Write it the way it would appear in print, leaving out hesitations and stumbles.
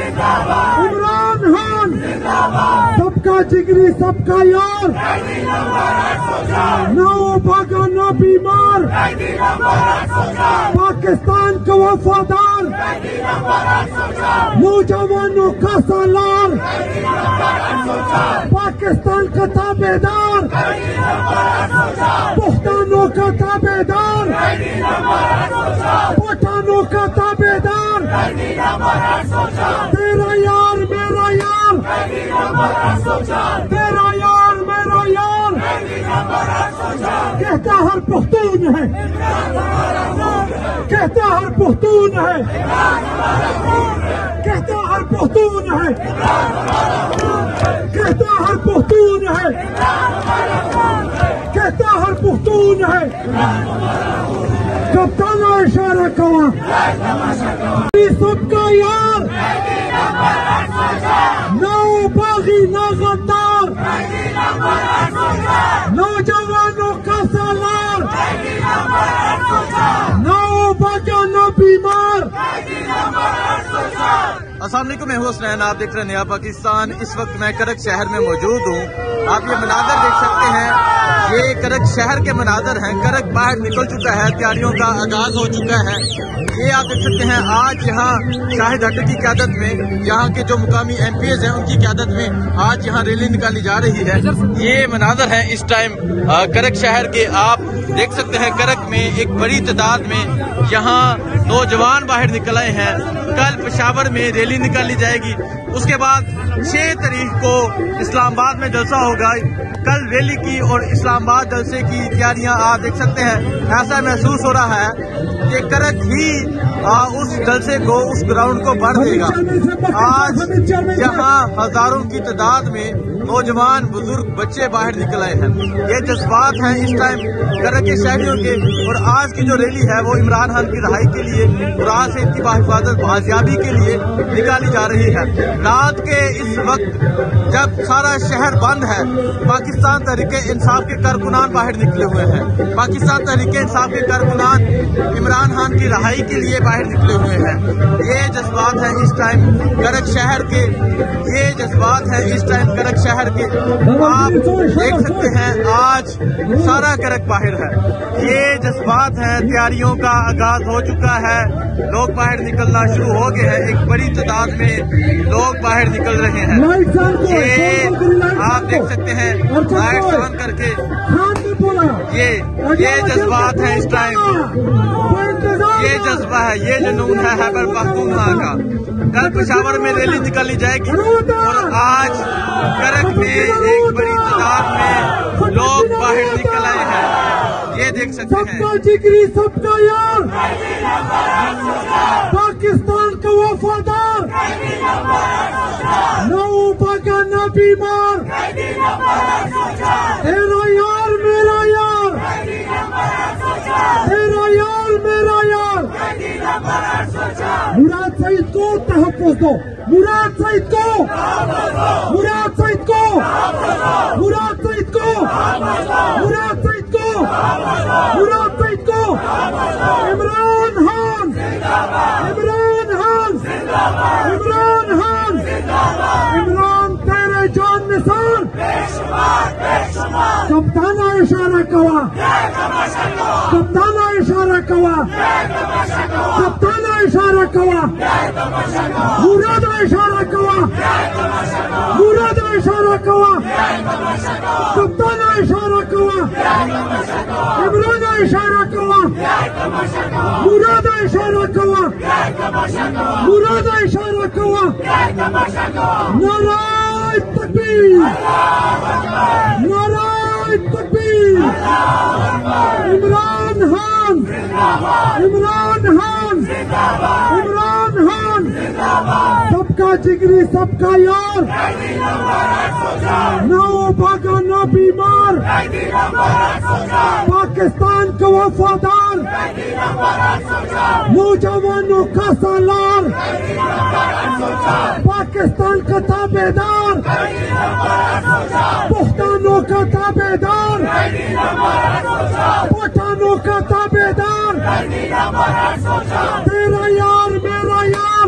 عمران خان سب کا جگری سب کا یار نہ بھاگا نہ بیمار پاکستان کا وفادار نوجوانوں کا سالار پاکستان کا تابعدار بہتانوں کا تابعدار پٹھانوں کا تابعدار تیرا یار میرا یار تیرا یار میرا یار کہتا ہر پختون ہے کہتا ہر پختون ہے کہتا ہر پختون ہے کہتا ہر پختون ہے کہتا ہر پختون ہے کپتان اشارہ کوا سب کا یار نہ باغی نہ غدار نوجوانوں کا سالار نہ باغا نہ بیمار. السلام علیکم، میں ہوں حسنین، آپ دیکھ رہے ہیں نیا پاکستان. اس وقت میں کرک شہر میں موجود ہوں. آپ یہ مناظر دیکھ سکتے ہیں، یہ کرک شہر کے مناظر ہیں. کرک باہر نکل چکا ہے، تیاریوں کا آغاز ہو چکا ہے. یہ آپ دیکھ سکتے ہیں آج یہاں شاہد ہٹر کی قیادت میں، یہاں کے جو مقامی ایم پی ایز ہیں ان کی قیادت میں آج یہاں ریلی نکالی جا رہی ہے. یہ مناظر ہیں اس ٹائم کرک شہر کے. آپ دیکھ سکتے ہیں کرک میں ایک بڑی تعداد میں یہاں نوجوان باہر نکل آئے ہیں. کل پشاور میں ریلی نکالی جائے گی، اس کے بعد 6 تاریخ کو اسلام آباد میں جلسہ ہوگا. کل ریلی کی اور اسلام آباد جلسے کی تیاریاں آپ دیکھ سکتے ہیں. ایسا محسوس ہو رہا ہے کہ کرک ہی اس جلسے کو، اس گراؤنڈ کو بھر دے گا. آج یہاں ہزاروں کی تعداد میں نوجوان بزرگ بچے باہر نکل آئے ہیں. یہ جذبات ہیں اس ٹائم کرک کے شہریوں کے. اور آج کی جو ریلی ہے وہ عمران خان کی رہائی کے لیے اور آج سے ان کی باحفاظت بازیابی کے لیے نکالی جا رہی ہے. رات کے اس وقت جب سارا شہر بند ہے، پاکستان تحریک انصاف کے کارکنان باہر نکلے ہوئے ہیں. پاکستان تحریک انصاف کے کارکنان عمران خان کی رہائی کے لیے باہر نکلے ہوئے ہیں. یہ جذبات ہیں اس ٹائم کرک شہر کے. یہ جذبات ہیں اس ٹائم کرک شہر کے. آپ دیکھ سکتے ہیں آج سارا کرک باہر ہے. یہ جذبات ہیں. تیاریوں کا آغاز ہو چکا ہے. لوگ باہر نکلنا شروع ہو گئے ہیں. ایک بڑی تعداد میں لوگ باہر نکل رہے ہیں. یہ آپ دیکھ سکتے ہیں لائٹ آن کر کے. یہ جذبات ہیں اس ٹائم. یہ جذبہ ہے، یہ جنون ہے خیبر پختونخوا کا. کل پشاور میں ریلی نکالی جائے گی اور آج کرک میں ایک بڑی تعداد میں لوگ باہر نکل آئے ہیں. یہ دیکھ سکتے ہیں. سب کا جگری سب کا یار پاکستان کا وفادار نہ بھاگا نہ بیمار تیرا یار میرا یار تیرا یار میرا یار. مراد سعید کو تحفظ دو. مراد سعید کو مراد سعید کو مراد سعید کو مراد سعید کو مراد سعید کو. عمران خان عمران خان عمران خان عمران تیرے جان نثار. کپتانہ اشارہ کوا کپتانہ اشارہ کوا کپتانہ اشارہ کوا مراد اشارہ کوا مراد اشارہ کوا کپتانہ اشارہ کوا عمران اشارہ کوا مراد اشارہ کوا مراد اشارہ کوا. نعرہ تکبیر نعرہ تکبیر. عمران خان عمران خان عمران خان سب کا جگری سب کا یار نہ بھاگا نہ بیمار پاکستان کا وفادار نوجوانوں کا سالار پاکستان کا تابعدار بہتانوں کا تابعدار پٹھانوں کا تابعدار تیرا یار میرا یار